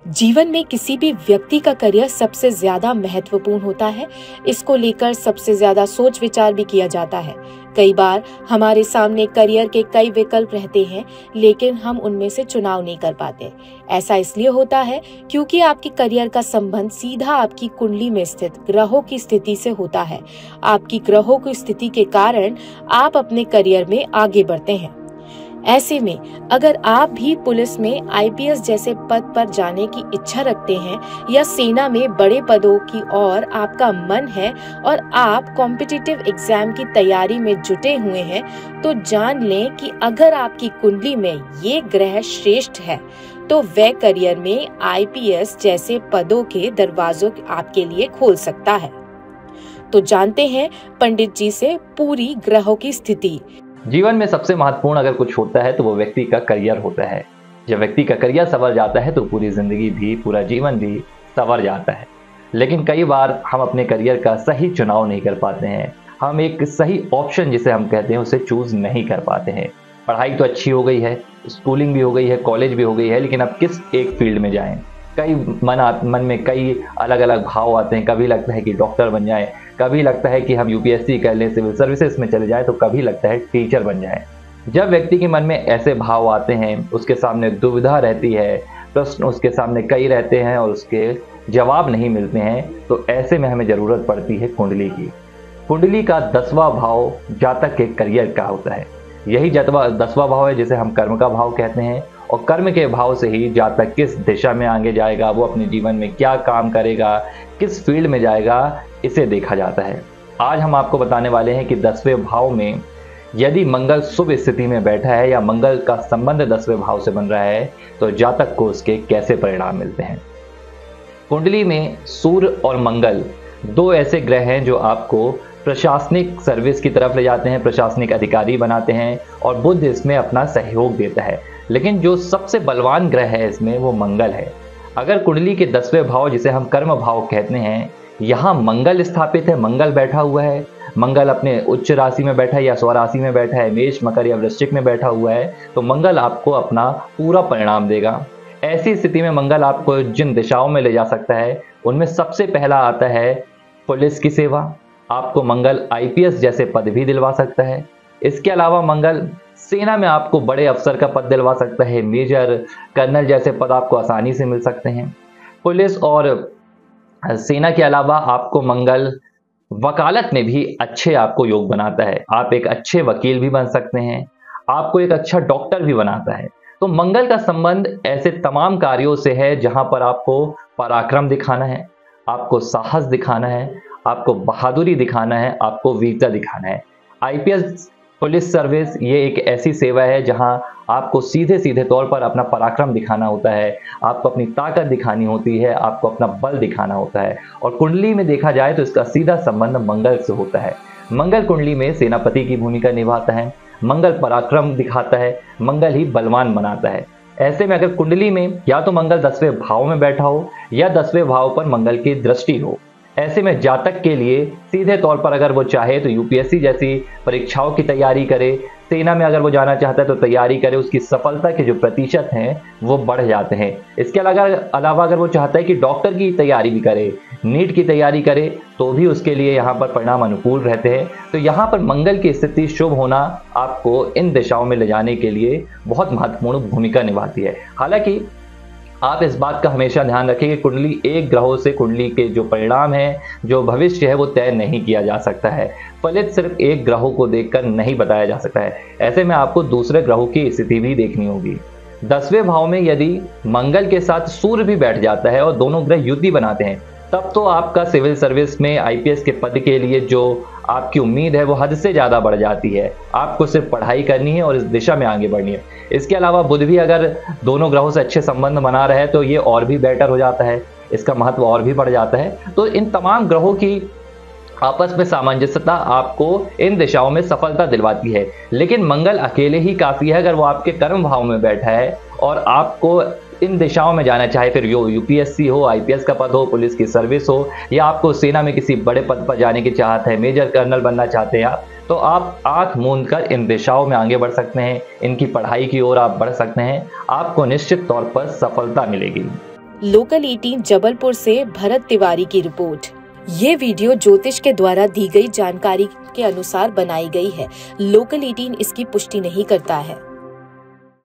जीवन में किसी भी व्यक्ति का करियर सबसे ज्यादा महत्वपूर्ण होता है। इसको लेकर सबसे ज्यादा सोच विचार भी किया जाता है। कई बार हमारे सामने करियर के कई विकल्प रहते हैं, लेकिन हम उनमें से चुनाव नहीं कर पाते। ऐसा इसलिए होता है क्योंकि आपके करियर का संबंध सीधा आपकी कुंडली में स्थित ग्रहों की स्थिति से होता है। आपकी ग्रहों की स्थिति के कारण आप अपने करियर में आगे बढ़ते हैं। ऐसे में अगर आप भी पुलिस में आईपीएस जैसे पद पर जाने की इच्छा रखते हैं या सेना में बड़े पदों की ओर आपका मन है और आप कॉम्पिटिटिव एग्जाम की तैयारी में जुटे हुए हैं, तो जान लें कि अगर आपकी कुंडली में ये ग्रह श्रेष्ठ है तो वह करियर में आईपीएस जैसे पदों के दरवाजों आपके लिए खोल सकता है। तो जानते हैं पंडित जी से पूरी ग्रहों की स्थिति। जीवन में सबसे महत्वपूर्ण अगर कुछ होता है तो वो व्यक्ति का करियर होता है। जब व्यक्ति का करियर संवर जाता है तो पूरी जिंदगी भी, पूरा जीवन भी संवर जाता है। लेकिन कई बार हम अपने करियर का सही चुनाव नहीं कर पाते हैं। हम एक सही ऑप्शन जिसे हम कहते हैं उसे चूज नहीं कर पाते हैं। पढ़ाई तो अच्छी हो गई है, स्कूलिंग भी हो गई है, कॉलेज भी हो गई है, लेकिन अब किस एक फील्ड में जाएं? कई मन में कई अलग अलग भाव आते हैं। कभी लगता है कि डॉक्टर बन जाए, कभी लगता है कि हम यूपीएससी कर लें, सिविल सर्विसेज में चले जाए, तो कभी लगता है टीचर बन जाए। जब व्यक्ति के मन में ऐसे भाव आते हैं, उसके सामने दुविधा रहती है, प्रश्न उसके सामने कई रहते हैं और उसके जवाब नहीं मिलते हैं, तो ऐसे में हमें ज़रूरत पड़ती है कुंडली की। कुंडली का 10वां भाव जातक के करियर का होता है। यही 10वां भाव है जिसे हम कर्म का भाव कहते हैं, और कर्म के भाव से ही जातक किस दिशा में आगे जाएगा, वो अपने जीवन में क्या काम करेगा, किस फील्ड में जाएगा, इसे देखा जाता है। आज हम आपको बताने वाले हैं कि 10वें भाव में यदि मंगल शुभ स्थिति में बैठा है या मंगल का संबंध 10वें भाव से बन रहा है तो जातक को उसके कैसे परिणाम मिलते हैं। कुंडली में सूर्य और मंगल दो ऐसे ग्रह हैं जो आपको प्रशासनिक सर्विस की तरफ ले जाते हैं, प्रशासनिक अधिकारी बनाते हैं, और बुध इसमें अपना सहयोग देता है। लेकिन जो सबसे बलवान ग्रह है इसमें वो मंगल है। अगर कुंडली के 10वें भाव जिसे हम कर्म भाव कहते हैं, यहाँ मंगल स्थापित है, मंगल बैठा हुआ है, मंगल अपने उच्च राशि में बैठा है या स्वराशि में बैठा है, मेष, मकर या वृश्चिक में बैठा हुआ है, तो मंगल आपको अपना पूरा परिणाम देगा। ऐसी स्थिति में मंगल आपको जिन दिशाओं में ले जा सकता है उनमें सबसे पहला आता है पुलिस की सेवा। आपको मंगल आईपीएस जैसे पद भी दिलवा सकता है। इसके अलावा मंगल सेना में आपको बड़े अफसर का पद दिलवा सकता है, मेजर, कर्नल जैसे पद आपको आसानी से मिल सकते हैं। पुलिस और सेना के अलावा आपको मंगल वकालत में भी अच्छे आपको योग बनाता है। आप एक अच्छे वकील भी बन सकते हैं, आपको एक अच्छा डॉक्टर भी बनाता है। तो मंगल का संबंध ऐसे तमाम कार्यों से है जहां पर आपको पराक्रम दिखाना है, आपको साहस दिखाना है, आपको बहादुरी दिखाना है, आपको वीरता दिखाना है। आईपीएस पुलिस सर्विस ये एक ऐसी सेवा है जहां आपको सीधे सीधे तौर पर अपना पराक्रम दिखाना होता है, आपको अपनी ताकत दिखानी होती है, आपको अपना बल दिखाना होता है। और कुंडली में देखा जाए तो इसका सीधा संबंध मंगल से होता है। मंगल कुंडली में सेनापति की भूमिका निभाता है, मंगल पराक्रम दिखाता है, मंगल ही बलवान बनाता है। ऐसे में अगर कुंडली में या तो मंगल 10वें भाव में बैठा हो या 10वें भाव पर मंगल की दृष्टि हो, ऐसे में जातक के लिए सीधे तौर पर अगर वो चाहे तो यूपीएससी जैसी परीक्षाओं की तैयारी करे, सेना में अगर वो जाना चाहता है तो तैयारी करे, उसकी सफलता के जो प्रतिशत हैं वो बढ़ जाते हैं। इसके अलावा अगर वो चाहता है कि डॉक्टर की तैयारी भी करे, नीट की तैयारी करे, तो भी उसके लिए यहाँ पर परिणाम अनुकूल रहते हैं। तो यहाँ पर मंगल की स्थिति शुभ होना आपको इन दिशाओं में ले जाने के लिए बहुत महत्वपूर्ण भूमिका निभाती है। हालांकि आप इस बात का हमेशा ध्यान रखें कि कुंडली एक ग्रहों से कुंडली के जो परिणाम है, जो भविष्य है, वो तय नहीं किया जा सकता है। फलित सिर्फ एक ग्रहों को देखकर नहीं बताया जा सकता है। ऐसे में आपको दूसरे ग्रहों की स्थिति भी देखनी होगी। 10वें भाव में यदि मंगल के साथ सूर्य भी बैठ जाता है और दोनों ग्रह युति बनाते हैं, तब तो आपका सिविल सर्विस में आईपीएस के पद के लिए जो आपकी उम्मीद है वो हद से ज़्यादा बढ़ जाती है। आपको सिर्फ पढ़ाई करनी है और इस दिशा में आगे बढ़नी है। इसके अलावा बुध भी अगर दोनों ग्रहों से अच्छे संबंध बना रहे तो ये और भी बेटर हो जाता है, इसका महत्व और भी बढ़ जाता है। तो इन तमाम ग्रहों की आपस में सामंजस्यता आपको इन दिशाओं में सफलता दिलवाती है। लेकिन मंगल अकेले ही काफ़ी है अगर वो आपके कर्म भाव में बैठा है और आपको इन दिशाओं में जाना चाहे, फिर यूपीएससी हो, आईपीएस का पद हो, पुलिस की सर्विस हो, या आपको सेना में किसी बड़े पद पर जाने की चाहत है, मेजर कर्नल बनना चाहते हैं आप, तो आप आंख मूंद कर इन दिशाओं में आगे बढ़ सकते हैं, इनकी पढ़ाई की ओर आप बढ़ सकते हैं। आपको निश्चित तौर पर सफलता मिलेगी। लोकल 18 जबलपुर से भरत तिवारी की रिपोर्ट। ये वीडियो ज्योतिष के द्वारा दी गई जानकारी के अनुसार बनाई गई है। लोकल 18 इसकी पुष्टि नहीं करता है।